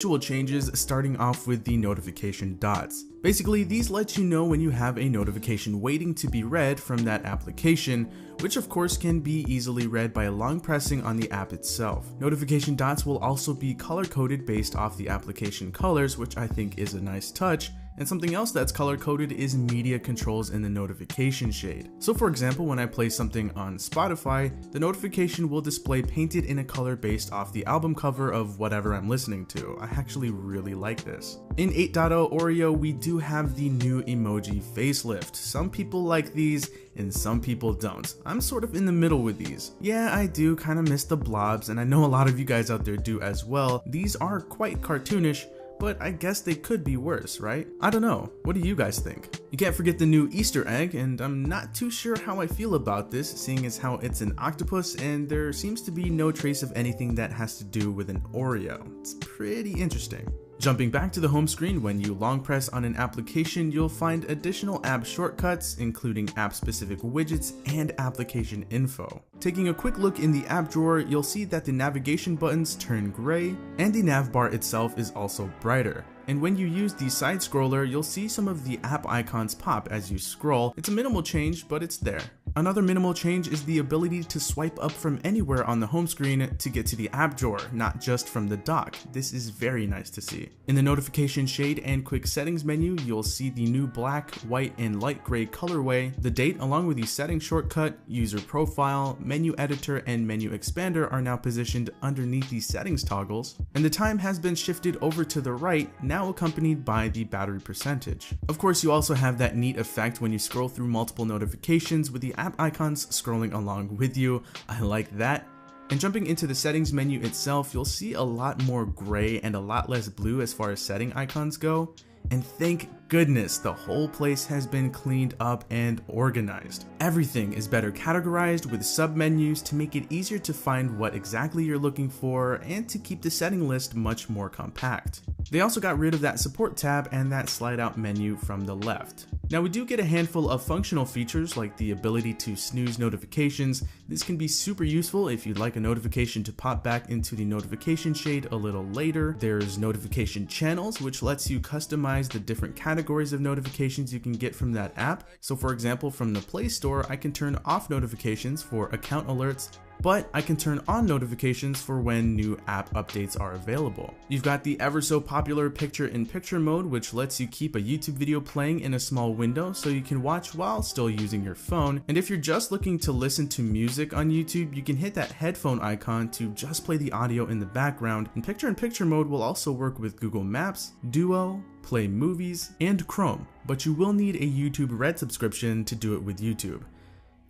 Visual changes, starting off with the notification dots. Basically, these let you know when you have a notification waiting to be read from that application, which of course can be easily read by long pressing on the app itself. Notification dots will also be color coded based off the application colors, which I think is a nice touch. And something else that's color coded is media controls in the notification shade. So for example, when I play something on Spotify, the notification will display painted in a color based off the album cover of whatever I'm listening to. I actually really like this. In 8.0 Oreo, we do have the new emoji facelift. Some people like these and some people don't. I'm sort of in the middle with these. Yeah, I do kind of miss the blobs, and I know a lot of you guys out there do as well. These are quite cartoonish, but I guess they could be worse, right? I don't know. What do you guys think? You can't forget the new Easter egg, and I'm not too sure how I feel about this, seeing as how it's an octopus and there seems to be no trace of anything that has to do with an Oreo. It's pretty interesting. Jumping back to the home screen, when you long press on an application, you'll find additional app shortcuts, including app-specific widgets and application info. Taking a quick look in the app drawer, you'll see that the navigation buttons turn gray, and the nav bar itself is also brighter. And when you use the side scroller, you'll see some of the app icons pop as you scroll. It's a minimal change, but it's there. Another minimal change is the ability to swipe up from anywhere on the home screen to get to the app drawer, not just from the dock. This is very nice to see. In the notification shade and quick settings menu, you'll see the new black, white, and light gray colorway. The date along with the settings shortcut, user profile, menu editor, and menu expander are now positioned underneath the settings toggles. And the time has been shifted over to the right, now accompanied by the battery percentage. Of course, you also have that neat effect when you scroll through multiple notifications with the app icons scrolling along with you. I like that. And jumping into the settings menu itself, you'll see a lot more gray and a lot less blue as far as setting icons go. And thank goodness the whole place has been cleaned up and organized. Everything is better categorized with submenus to make it easier to find what exactly you're looking for and to keep the setting list much more compact. They also got rid of that support tab and that slide out menu from the left. Now we do get a handful of functional features like the ability to snooze notifications. This can be super useful if you'd like a notification to pop back into the notification shade a little later. There's notification channels, which lets you customize the different categories of notifications you can get from that app. So for example, from the Play Store, I can turn off notifications for account alerts, but I can turn on notifications for when new app updates are available. You've got the ever so popular picture-in-picture mode, which lets you keep a YouTube video playing in a small window so you can watch while still using your phone. And if you're just looking to listen to music on YouTube, you can hit that headphone icon to just play the audio in the background. And picture-in-picture mode will also work with Google Maps, Duo, Play Movies, and Chrome, but you will need a YouTube Red subscription to do it with YouTube.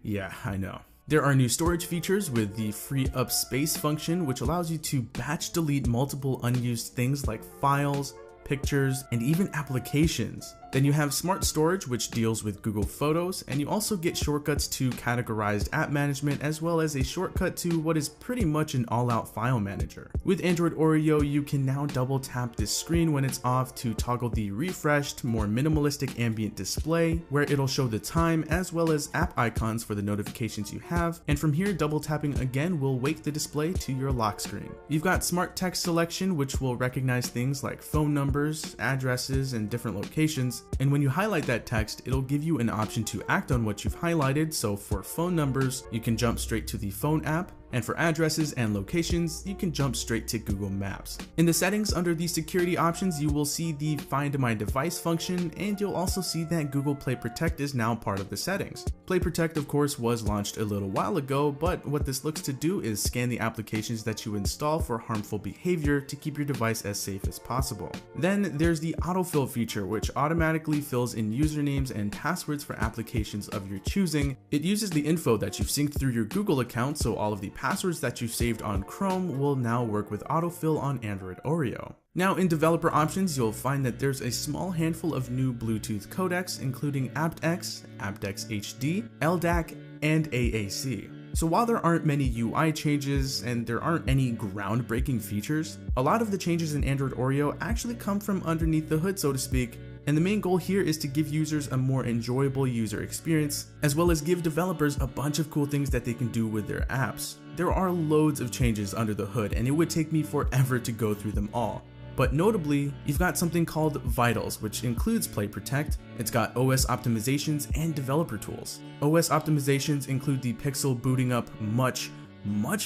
Yeah, I know. There are new storage features with the free up space function, which allows you to batch delete multiple unused things like files, pictures, and even applications. Then you have Smart Storage, which deals with Google Photos, and you also get shortcuts to categorized app management, as well as a shortcut to what is pretty much an all-out file manager. With Android Oreo, you can now double tap this screen when it's off to toggle the refreshed, more minimalistic ambient display, where it'll show the time as well as app icons for the notifications you have, and from here double tapping again will wake the display to your lock screen. You've got Smart Text Selection, which will recognize things like phone numbers, addresses, and different locations. And when you highlight that text, it'll give you an option to act on what you've highlighted. So for phone numbers, you can jump straight to the phone app. And for addresses and locations, you can jump straight to Google Maps. In the settings under the security options, you will see the Find My Device function, and you'll also see that Google Play Protect is now part of the settings. Play Protect, of course, was launched a little while ago, but what this looks to do is scan the applications that you install for harmful behavior to keep your device as safe as possible. Then there's the autofill feature, which automatically fills in usernames and passwords for applications of your choosing. It uses the info that you've synced through your Google account, so all of the passwords that you saved on Chrome will now work with autofill on Android Oreo. Now in developer options, you'll find that there's a small handful of new Bluetooth codecs, including aptX, aptX HD, LDAC, and AAC. So while there aren't many UI changes and there aren't any groundbreaking features, a lot of the changes in Android Oreo actually come from underneath the hood, so to speak. And the main goal here is to give users a more enjoyable user experience, as well as give developers a bunch of cool things that they can do with their apps. There are loads of changes under the hood, and it would take me forever to go through them all. But notably, you've got something called Vitals, which includes Play Protect. It's got OS optimizations and developer tools. OS optimizations include the Pixel booting up much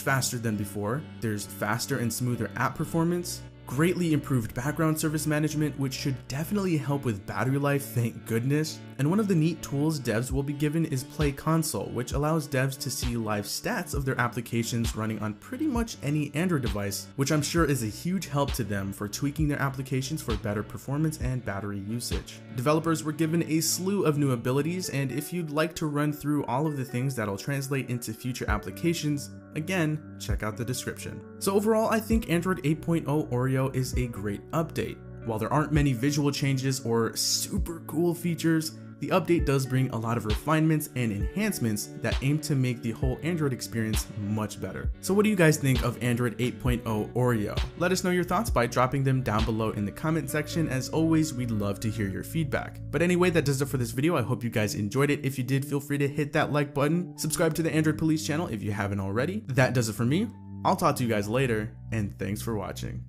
faster than before. There's faster and smoother app performance, greatly improved background service management, which should definitely help with battery life, thank goodness. And one of the neat tools devs will be given is Play Console, which allows devs to see live stats of their applications running on pretty much any Android device, which I'm sure is a huge help to them for tweaking their applications for better performance and battery usage. Developers were given a slew of new abilities, and if you'd like to run through all of the things that'll translate into future applications, again, check out the description. So overall, I think Android 8.0 Oreo is a great update. While there aren't many visual changes or super cool features, the update does bring a lot of refinements and enhancements that aim to make the whole Android experience much better. So what do you guys think of Android 8.0 Oreo? Let us know your thoughts by dropping them down below in the comment section. As always, we'd love to hear your feedback. But anyway, that does it for this video. I hope you guys enjoyed it. If you did, feel free to hit that like button. Subscribe to the Android Police channel if you haven't already. That does it for me. I'll talk to you guys later, and thanks for watching.